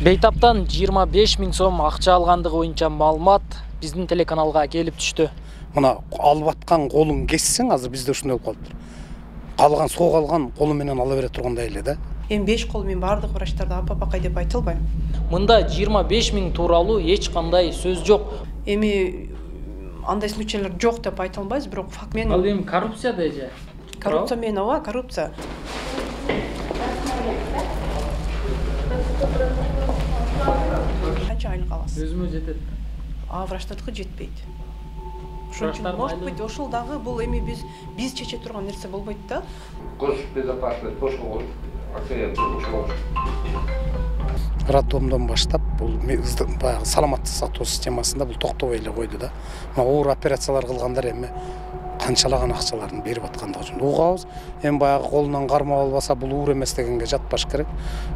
Бейтаптан 25 000 сом акча алгандыгы боюнча маалымат биздин телеканалга келип түштү. Мына алып аткан колун кессең, азыр бизде ушундай болуп калыптыр. Калган соо калган колу менен ала бере тургандай эле да. Эми 5 кол мен бардык врачтарда апа-апакай деп айта албайм. Мында 25 000 тууралуу эч кандай сөз жок. Эми андай случайлар жок деп айта албайбыз, бирок факт менен. Ал эми коррупция деже. Коррупция менен ооба, коррупция. Канча айлык аласыз? Өзүмө жетет. Врачтардыкы жетпейт. Ошон үчүн может быть ошол дагы бул эми биз чече турган нерсе болбойт да. Госбезопасность ошол Роддомдон баштап бул баягы саламаттык сактоо системасында бул токтобой эле койду да. Оор операциялар кылгандар эми канчалаган акчаларын берип аткандыгын угабыз. Эми баягы колунан кармап албаса бул уур эмес дегенге жатпаш керек.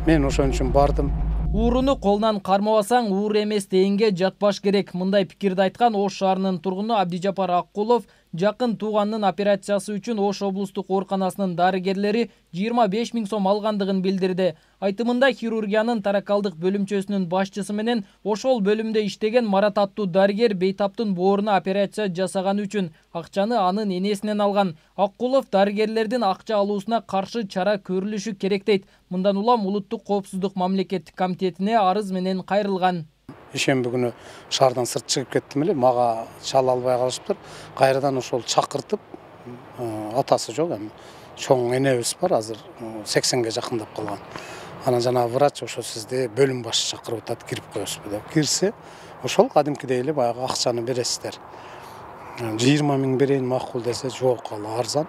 Мен ошон үчүн бардым. Ууруну колунан кармабасаң уур эмес дегенге жатпаш керек. Мындай пикирди айткан Ош шаарынын тургуну Абдижапар Аккулов жакын тууганынын операциясы үчүн Ош облустук ооруканасынын дарыгерлери 25 000 сом алгандыгын билдирди. Айтымында хирургиянын таракалдык бөлүмчөсүнүн башчысы менен ошол бөлүмдө иштеген Марат аттуу дарыгер Бейтаптын бооруна операция жасаганы үчүн акчаны анын энесинен алган. Аккулов дарыгерлердин акча алуусуна каршы чара көрүлүшү керек дейт. Мындан улам Улуттук коопсуздук мамлекеттик комитетине арыз менен кайрылган. Ишемби күнү шаардан сырт чыгып кеттим эле, мага чала албай калышыптыр. Кайрадан ошол чакыртып, атасы жок эми. Чоң энебиз бар, азыр 80ге жакындап калган. Анан жана врач ошо сизди бөлүм башы чакырып атат, кирип коесузбу деп. Кирсе, ошол кадимкидей эле баягы акчаны бересиздер. 20 000 берейин макул десе, жок, ал арзан.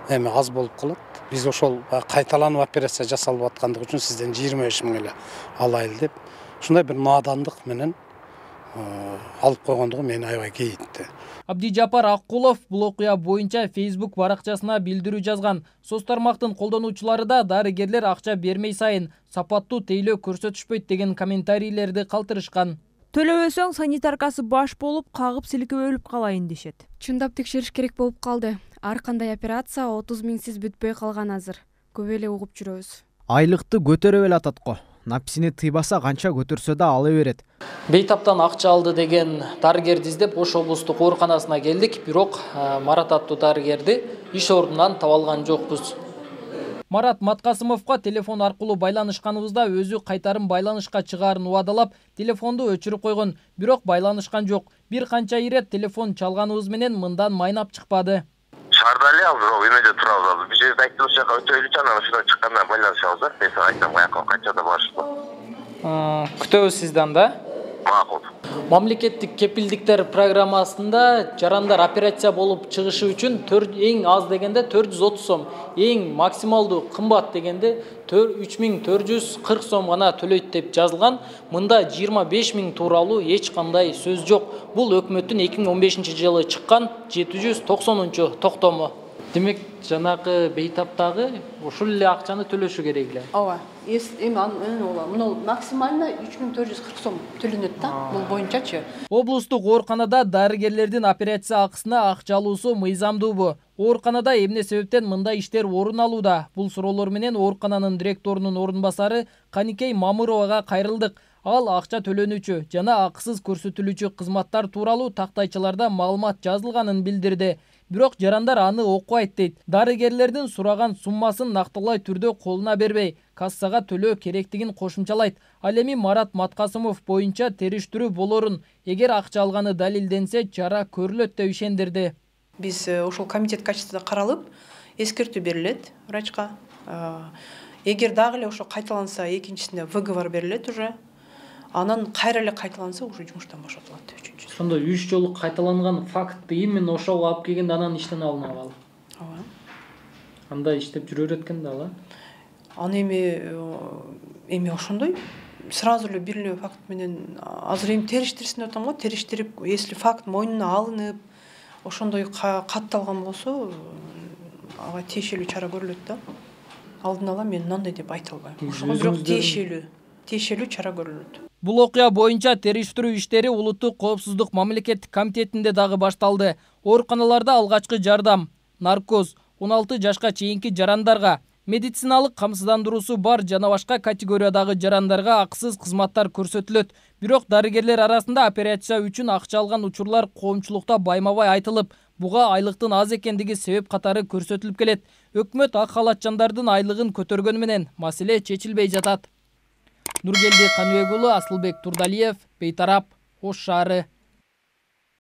Эми аз болуп калат. Биз ошол кайталанып операция жасалып аткандыгы үчүн сизден 25 000 эле алайлы деп. Ушундай бир надандык менен алып койгондугу мени аябай кейитти. Абдижапар Аккулов бул окуя боюнча Facebook баракчасына билдирүү жазган. Соц тармактын колдонуучулары да дарыгерлер акча бермей сайын сапаттуу тейлөө көрсөтүшпөйт деген комментарийлерди калтырышкан. Төлөбөсөң санитаркасы баш болуп, кагып силкип өлүп калайын дешет. Чындап текшериш керек болуп калды. Ар кандай операция 30 000сиз бүтпөй калган азыр. Көп эле угуп жүрөбүз. Айлыкты көтөрө бел ататко. Напсини тыйбаса канча көтөрсө да ала берет. Бейтаптан акча алды деген дарыгерди издеп Ош облустук ооруканасына келдик, бирок Марат аттуу дарыгерди иш ордунан таба алган жокпуз. Марат Маткасымовго телефон аркылуу байланышканыбызда өзү кайтарым байланышка чыгаарын убадалап, телефонду өчүрүп койгон, бирок байланышкан жок. Бир канча ирет телефон чалганыбыз менен мындан майнап чыкпады. Шаарда эле азыр эмеде турабыз. Биз жерде айттым, ошол жака өтөйлүчү, анан ошондон чыккандан байланышабыз. Мен сага айтам, каяка канчада барышты. Күтөбүз сизден да. Макул. Мамлекеттик кепилдиктер программасында жарандар операция болуп чыгышы үчүн эң аз дегенде 430 сом, эң максималдуу кымбат дегенде 3440 сом гана төлөйт деп жазылган. Мында 25 000 тууралуу эч кандай сөз жок. Бул өкмөттүн 2015-жылы чыккан 790 токтому. Демек, жанагы Бейтаптагы ушул эле акчаны төлөшү керек эле. Ооба. Эми мына максимально 3440 сом төлөнөт да, бул боюнчачы. Облустук ооруканада дарыгерлердин операция акысына акча алуусу мыйзамдуубу? Ооруканада эмне себептен мындай иштер орун алууда? Бул суроолор менен оорукананын директорунун орун басары Каникей Мамыровага кайрылдык. Ал акча төлөнүүчү жана акысыз көрсөтүлүүчү кызматтар тууралуу тактайчаларда маалымат жазылганын билдирди. Бирок жарандар аны окубайт дейт. Дарыгерлердин сураган суммасын нактылай түрдө колуна бербей, кассага төлөө керектигин кошумчалайт. Ал эми Марат Маткасымов боюнча териштирүү болорун, эгер акча алганы далилденсе, чара көрүлөт деп ишендирди. Биз ошол комитет качествосунда каралып, эскертүү берилет врачка. Эгер дагы эле ошо кайталанса, экинчисинде выговор берилет уже. Анан кайра эле кайталанса, уже жумуштан бошотулат. Ошондо 3 жолу кайталанган фактты именно ошого алып келгенде анан иштен алынып ал. Ооба. Анда иштеп жүрөр экен да ала. Аны эми ошондой сразу эле бир эле факт менен азыр эми териштирсин деп атам го, териштирип, если факт мойнуна алынып, ошондой катталган болсо, ага тиешелүү чара көрүлөт да. Алдын ала мен мындай деп айта албайм. Ошого бирок тиешелүү чара көрүлөт. Бул окуя боюнча териштирүү иштери Улуттук коопсуздук мамлекеттик комитетинде дагы башталды. Ооруканаларда алгачкы жардам, наркоз, 16 жашка чейинки жарандарга, медициналык камсыздандыруусу бар жана башка категориядагы жарандарга акысыз кызматтар көрсөтүлөт. Бирок дарыгерлер арасында операция үчүн акча алган учурлар коомчулукта байма-бай айтылып, буга айлыктын аз экендиги себеп катары көрсөтүлүп келет. Өкмөт ак халатчандардын айлыгын көтөргөнү менен маселе чечилбей жатат. Нургелди Каныбек уулу, Асылбек Турдалиев, Бейтарап, Ош шаары.